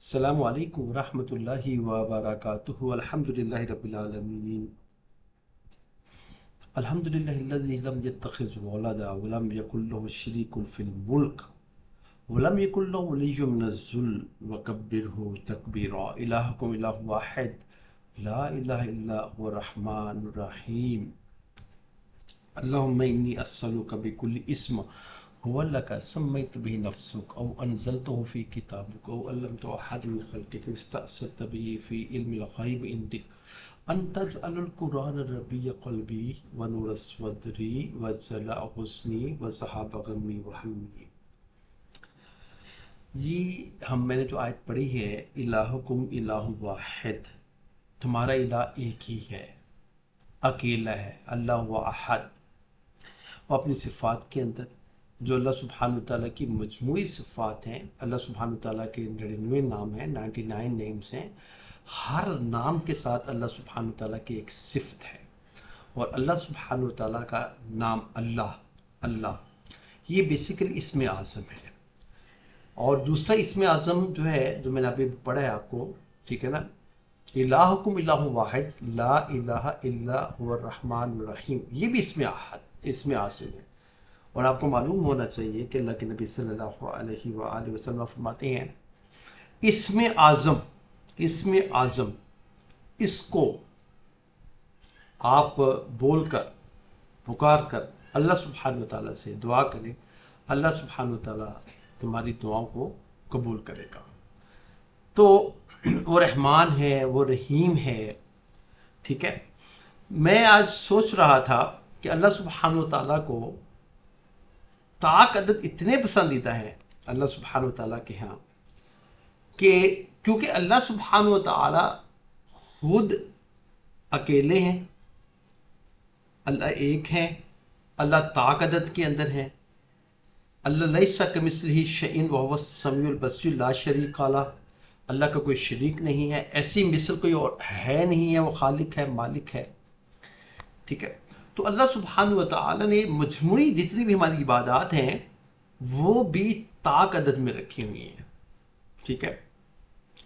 السلام علیکم ورحمۃ اللہ وبرکاتہ الحمدللہ رب العالمین الحمدللہ الذی لم يتخذ ولدا ولم يكن له شریک فی الملک ولم يكن له ولی من الذل وکبرہ تکبیرا الہکم الہ واحد لا الہ الا هو الرحمن الرحیم اللہم انی اسألک بکل اسم هو لك سميت به نفسك أو أنزلته في كتابك أو علمته أحد من خلقك استأثرت به في علم الغيب عندك أن تجعل القرآن ربيع قلبي ونور صدري وجلاء حزني وذهاب غمي وهمي۔ میں نے جو آیت پڑھی ہے الہکم الہ واحد، تمہارا الہ ایک ہی ہے، اکیلا ہے، اللہ واحد، اور اپنی صفات کے اندر جو اللہ سبحانہ وتعالیٰ کی مجموعی صفات ہیں، اللہ سبحانہ وتعالیٰ کے 99 نام ہیں، 99 نیمز ہیں، ہر نام کے ساتھ اللہ سبحانہ وتعالیٰ کی ایک صفت ہے، اور اللہ سبحانہ وتعالیٰ کا نام اللہ یہ بیسیکلی اسم اعظم ہے۔ اور دوسرا اسم اعظم جو ہے، جو میں نے ابھی پڑھا ہے آپ کو، ٹھیک ہے نا، الہکم الہ واحد لا الہ الا هو الرحمن الرحیم، یہ بھی اسم اعظم ہے۔ اور آپ کو معلوم ہونا چاہیے کہ اللہ کے نبی صلی اللہ علیہ وآلہ وسلم فرماتے ہیں اسم اعظم اس کو آپ بول کر پکار کر اللہ سبحانہ وتعالیٰ سے دعا کریں، اللہ سبحانہ وتعالیٰ تمہاری دعاؤں کو قبول کرے گا۔ تو وہ رحمان ہے، وہ رحیم ہے، ٹھیک ہے۔ میں آج سوچ رہا تھا کہ اللہ سبحانہ وتعالیٰ کو طاق عدد اتنے پسندیدہ ہیں اللہ سبحانہ وتعالیٰ کے ہاں، کہ کیونکہ اللہ سبحانہ وتعالیٰ خود اکیلے ہیں، اللہ ایک ہیں، اللہ طاق عدد کے اندر ہیں، اللہ لیس کمثلہ شیء وہو السمیع البصیر لا شریک لہ، اللہ کا کوئی شریک نہیں ہے، ایسی مثل کوئی اور ہے نہیں ہے، وہ خالق ہے، مالک ہے، ٹھیک ہے۔ تو اللہ سبحانہ وتعالی نے مجموعی جتنی بھی ہماری عبادات ہیں وہ بھی طاق عدد میں رکھی ہوئی ہیں، ٹھیک ہے۔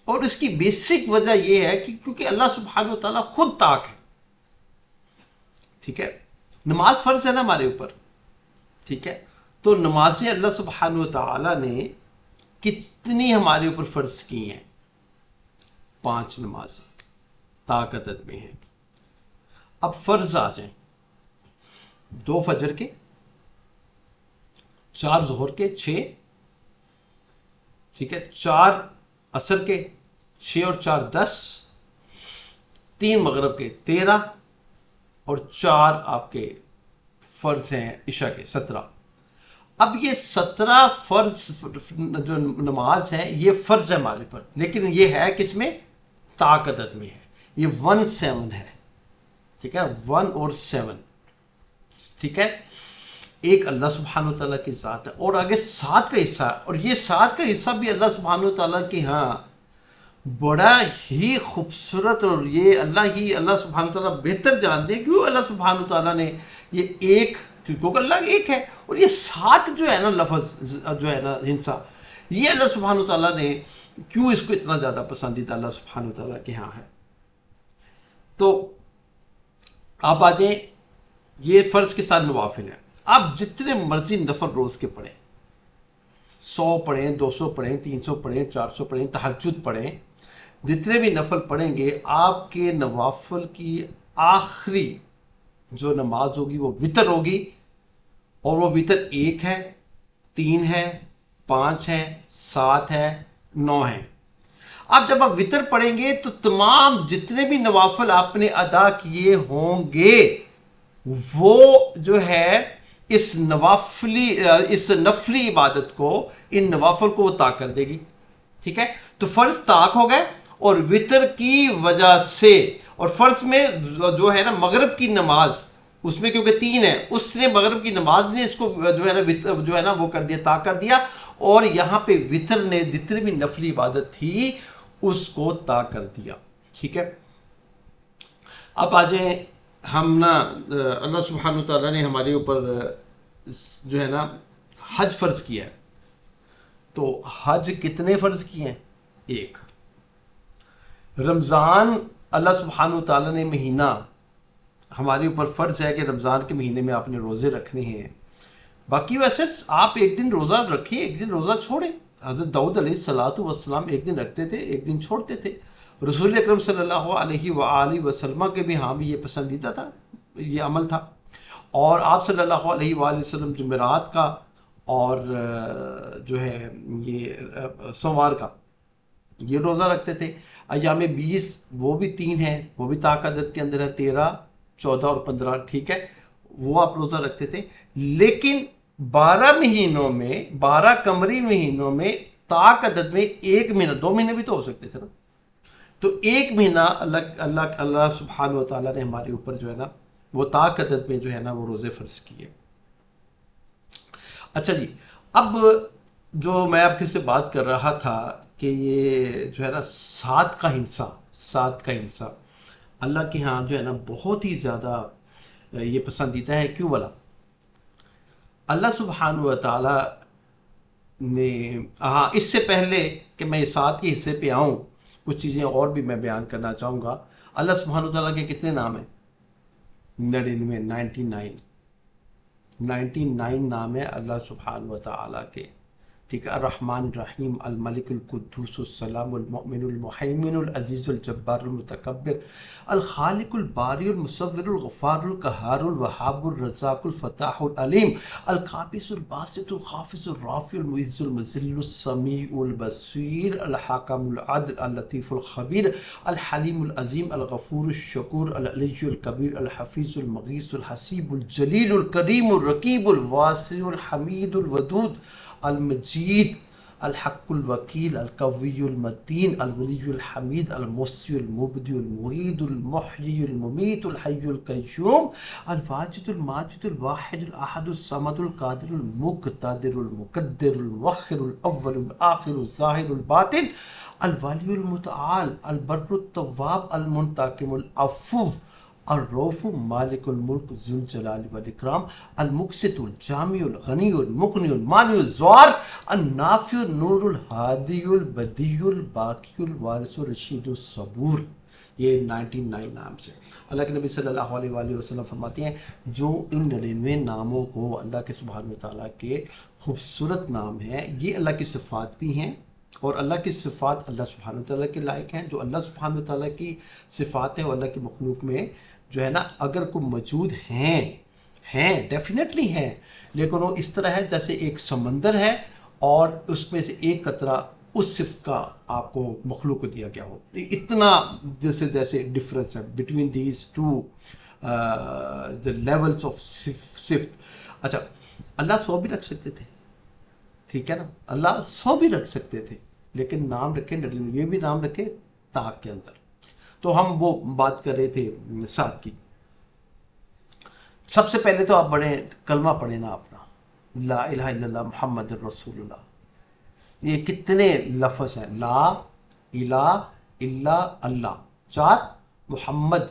اور اس کی بیسک وجہ یہ ہے کہ کیونکہ اللہ سبحانہ وتعالی خود طاق ہے، ٹھیک ہے۔ نماز فرض ہے نا ہمارے اوپر، ٹھیک ہے۔ تو نمازیں اللہ سبحانہ وتعالی نے کتنی ہمارے اوپر فرض کی ہیں؟ 5 نمازیں طاق عدد میں ہیں۔ اب فرض آ جائیں، 2 فجر کے، 4 ظہر کے 6، ٹھیک ہے، 4 عصر کے 6 اور 4 10، 3 مغرب کے 13، اور 4 آپ کے فرض ہیں عشاء کے 17۔ اب یہ 17 فرض جو نماز ہے یہ فرض ہے ہمارے پر، لیکن یہ ہے کس میں؟ طاق عدد میں ہے، یہ 17 ہے، ٹھیک ہے، 1 اور 7، ٹھیک ہے۔ ایک اللہ سبحانہ وتعالیٰ کی ذات ہے، اور آگے 7 کا حصہ ہے، اور یہ 7 کا حصہ بھی اللہ سبحانہ وتعالیٰ کی ہاں بڑا ہی خوبصورت، اور یہ اللہ سبحانہ وتعالیٰ بہتر جانتے ہیں کیوں اللہ سبحانہ وتعالیٰ نے یہ ایک، کیونکہ اللہ ایک ہے، اور یہ 7 جو ہے نا لفظ جو ہے نا ہنسا، یہ اللہ سبحانہ وتعالیٰ نے کیوں اس کو اتنا زیادہ پسندیدہ اللہ سبحانہ وتعالیٰ کے ہاں ہے۔ تو آپ آ جائیں، یہ فرض کے ساتھ نوافل ہیں، آپ جتنے مرضی نفل روز کے پڑھیں، 100 پڑھیں، 200 پڑھیں، 300 پڑھیں، 400 پڑھیں، تہجد پڑھیں، جتنے بھی نفل پڑھیں گے آپ کے نوافل کی آخری جو نماز ہوگی وہ وتر ہوگی، اور وہ وتر 1 ہے، 3 ہے، 5 ہے، 7 ہے، 9 ہے۔ اب جب آپ وتر پڑھیں گے تو تمام جتنے بھی نوافل آپ نے ادا کیے ہوں گے وہ جو ہے اس نفلی عبادت کو، ان نوافل کو وہ طاق کر دے گی، ٹھیک ہے۔ تو فرض طاق ہو گئے، اور وتر کی وجہ سے، اور فرض میں جو ہے نا مغرب کی نماز، اس میں کیونکہ 3 ہے، اس نے مغرب کی نماز نے اس کو جو ہے نا وہ کر دیا، طاق کر دیا، اور یہاں پہ وتر نے جتنی بھی نفلی عبادت تھی اس کو طاق کر دیا، ٹھیک ہے۔ اب آ جائیں ہم نا، اللہ سبحانہ وتعالیٰ نے ہمارے اوپر جو ہے نا حج فرض کیا ہے، تو حج کتنے فرض کیے ہیں؟ ایک رمضان اللہ سبحانہ و تعالیٰ نے مہینہ ہمارے اوپر فرض ہے کہ رمضان کے مہینے میں آپ نے روزے رکھنے ہیں. باقی ویسے آپ ایک دن روزہ رکھیں، ایک دن روزہ چھوڑیں. حضرت داؤد علیہ الصلوۃ والسلام ایک دن رکھتے تھے، ایک دن چھوڑتے تھے. رسول اکرم صلی اللہ علیہ وآلہ وسلم کے بھی ہاں بھی یہ پسندیدہ تھا، یہ عمل تھا. اور آپ صلی اللہ علیہ وآلہ وسلم جمعرات کا اور جو ہے یہ سوموار کا یہ روزہ رکھتے تھے. ایام 20 وہ بھی 3 ہیں، وہ بھی طاق عدد کے اندر ہے، 13 14 اور 15، ٹھیک ہے، وہ آپ روزہ رکھتے تھے. لیکن 12 مہینوں میں، 12 قمری مہینوں میں طاق عدد میں 1 مہینہ، 2 مہینے بھی تو ہو سکتے تھے نا، تو 1 مہینہ اللہ سبحانہ و تعالیٰ نے ہمارے اوپر جو ہے نا وہ طاق عدد میں جو ہے نا وہ روزے فرض کیے. اچھا جی، اب جو میں آپ کے سے بات کر رہا تھا کہ یہ جو ہے نا 7 کا ہنسا اللہ کے ہاں جو ہے نا بہت ہی زیادہ یہ پسندیدہ ہے. کیوں بلا؟ اللہ سبحانہ و تعالیٰ نے اس سے پہلے کہ میں اس 7 کے حصے پہ آؤں، کچھ چیزیں اور بھی میں بیان کرنا چاہوں گا. اللہ سبحانہ و تعالیٰ کے کتنے نام ہیں؟ 99 نام ہے اللہ سبحانہ و تعالیٰ کے، ٹھیک ہے. الرحمن الرحیم، الملک القدوس السلام المؤمن المحیمن العزیز الجبار المتکبر الخالق الباری المصور الغفار القہار الوہاب الرزاق الفتاح العلیم القابض الباسط الخافض الرافع المعز المذل السمیع البصیر الحکم العدل اللطیف الخبیر الحلیم العظیم الغفور الشکور العلی الکبیر الحفیظ المغیث الحسیب الجلیل الکریم الرقیب الواسع الحمید الودود المجید الحق الوکیل القوی المتین الولی الحمید المحصی المبدی المعید المحیی الممیت الحی القیوم الواجد الماجد الواحد الاحد الصمد القادر المقتدر المقدر المؤخر الاول الاخر الظاہر الباطن الولی المتعال البر التواب المنتقم العفو الرؤوف مالک الملک ذو الجلال والاکرام المقسط الجامع الغنی المغنی المانع الزوار النافع النور الہادی البدیع الباقی الوارث الرشید الصبور. یہ 99 نام سے اللہ کے نبی صلی اللہ علیہ وآلہ وسلم فرماتے ہیں جو ان 99 ناموں کو اللہ کے سبحانہ وتعالیٰ کے خوبصورت نام ہیں، یہ اللہ کی صفات بھی ہیں، اور اللہ کی صفات اللہ سبحانہ وتعالیٰ کے لائق ہیں. جو اللہ سبحانہ وتعالیٰ کی صفات ہیں وہ اللہ کی مخلوق میں جو ہے نا اگر کوئی موجود ہیں ڈیفینیٹلی ہیں، لیکن وہ اس طرح ہے جیسے ایک سمندر ہے اور اس میں سے ایک قطرہ اس صفت کا آپ کو مخلوق کو دیا گیا ہو. اتنا جیسے ڈفرینس ہے between these two the levels of صفت. اچھا، اللہ 100 بھی رکھ سکتے تھے، ٹھیک ہے نا، اللہ 100 بھی رکھ سکتے تھے، لیکن نام رکھے، یہ بھی نام رکھے طاق کے اندر. تو ہم وہ بات کر رہے تھے 7 کی. سب سے پہلے تو آپ کلمہ پڑھیں نا اپنا، لا الہ الا اللہ محمد الرسول اللہ. یہ کتنے لفظ ہیں؟ لا الہ الا اللہ 4، محمد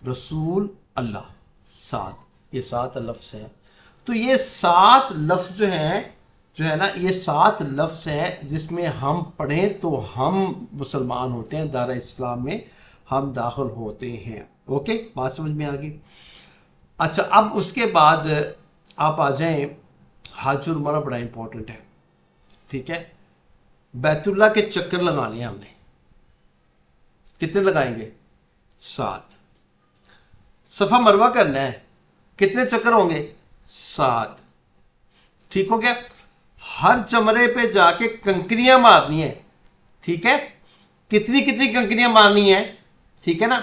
رسول اللہ 7، یہ 7 لفظ ہیں. تو یہ 7 لفظ جو ہے نا یہ 7 لفظ ہیں جس میں ہم پڑھیں تو ہم مسلمان ہوتے ہیں، دار اسلام میں ہم داخل ہوتے ہیں. اوکے، بات سمجھ میں آ گئی. اچھا، اب اس کے بعد آپ آ جائیں، حج عمرہ بڑا امپورٹنٹ ہے، ٹھیک ہے. بیت اللہ کے چکر لگانے ہیں ہم نے، کتنے لگائیں گے؟ 7. صفا مروہ کرنا ہے، کتنے چکر ہوں گے؟ 7. ٹھیک ہو گیا. ہر جمرے پہ جا کے کنکریاں مارنی ہے، ٹھیک ہے. کتنی کنکریاں مارنی ہیں، ٹھیک ہے نا.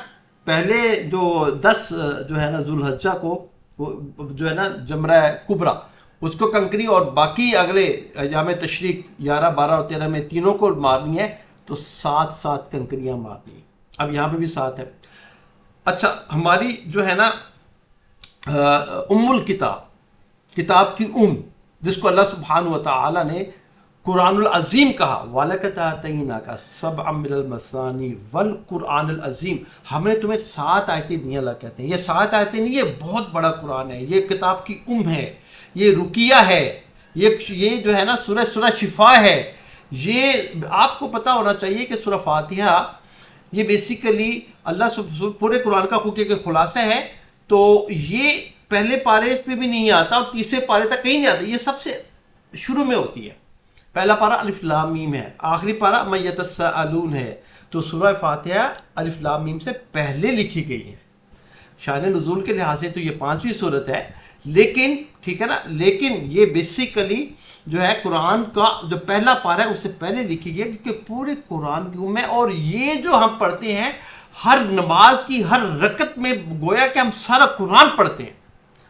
پہلے جو 10 جو ہے نا ذوالحجہ کو جو ہے نا جمرہ کبریٰ اس کو کنکری، اور باقی اگلے ایام تشریق 11 12 اور 13 میں تینوں کو مارنی ہے، تو 7 کنکریاں مارنی ہیں. اب یہاں پہ بھی 7 ہے. اچھا، ہماری جو ہے نا کتاب کی جس کو اللہ سبحانہ وتعالی نے قرآن العظیم کہا، وَلَقَدْ آتَيْنَاكَ سَبْعًا مِنَ الْمَثَانِي وَالْقُرْآنِ الْعَظِيمِ. ہم نے تمہیں 7 آیتیں دی. اللہ کہتے ہیں یہ 7 آیتیں نہیں، یہ بہت بڑا قرآن ہے، یہ کتاب کی ہے، یہ رقیہ ہے، یہ جو ہے نا سورہ شفا ہے، یہ آپ کو پتا ہونا چاہیے کہ سورہ فاتحہ یہ بیسیکلی پورے قرآن کا کے خلاصہ ہے. تو یہ پہلے پارے پہ بھی نہیں آتا اور تیسرے پارے تک کہیں نہیں آتا، یہ سب سے شروع میں ہوتی ہے. پہلا پارا الف لام میم ہے، آخری پارا ما یتساءلون ہے. تو سورہ فاتحہ الف لام میم سے پہلے لکھی گئی ہے. شان نزول کے لحاظ سے تو یہ 5ویں صورت ہے، لیکن ٹھیک ہے نا، لیکن یہ بیسیکلی جو ہے قرآن کا جو پہلا پارا ہے اس سے پہلے لکھی گئی، کیونکہ پورے قرآن کی میں، اور یہ جو ہم پڑھتے ہیں ہر نماز کی ہر رکعت میں گویا کہ ہم سارا قرآن پڑھتے ہیں،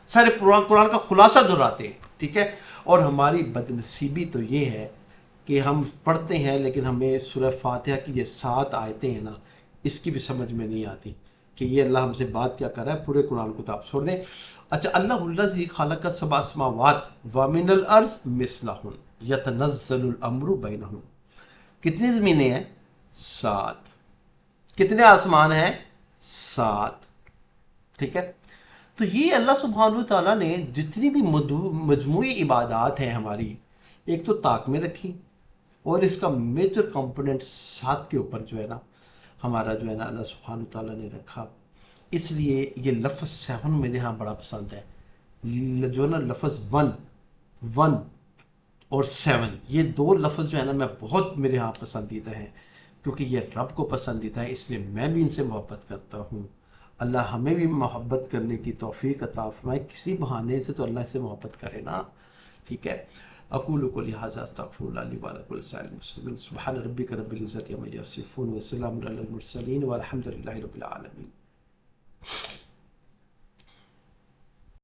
سارے قرآن کا خلاصہ دہراتے ہیں. ٹھیک ہے. اور ہماری بدنصیبی تو یہ ہے کہ ہم پڑھتے ہیں لیکن ہمیں سورہ فاتحہ کی یہ 7 آیتیں ہیں نا، اس کی بھی سمجھ میں نہیں آتی کہ یہ اللہ ہم سے بات کیا کر رہا ہے. پورے قرآن کو تو آپ چھوڑ دیں. اچھا، اللہ الذی خلق سبع سماوات ومن الارض مثلہن یتنزل الامر بینہم. کتنی زمینیں ہیں؟ 7. کتنے آسمان ہیں؟ 7. ٹھیک ہے. تو یہ اللہ سبحانہ تعالیٰ نے جتنی بھی مجموعی عبادات ہیں ہماری، ایک تو طاق میں رکھی، اور اس کا میجر کمپوننٹ 7 کے اوپر جو ہے نا ہمارا جو ہے نا اللہ سبحانہ تعالیٰ نے رکھا. اس لیے یہ لفظ 7 میرے ہاں بڑا پسند ہے. جو ہے نا لفظ 1 اور 7، یہ 2 لفظ جو ہے نا میں بہت میرے ہاں پسندیدہ ہیں، کیونکہ یہ رب کو پسندیدہ ہے، اس لیے میں بھی ان سے محبت کرتا ہوں. اللہ ہمیں بھی محبت کرنے کی توفیق عطا فرمائے. کسی بہانے سے تو اللہ سے محبت کرے نا. ٹھیک ہے. اقول قولی ھذا استغفر اللہ لی ولکم ولسائر المسلمین. سبحان ربک رب العزۃ عما یصفون وسلام علی المرسلین والحمد للہ رب العالمین.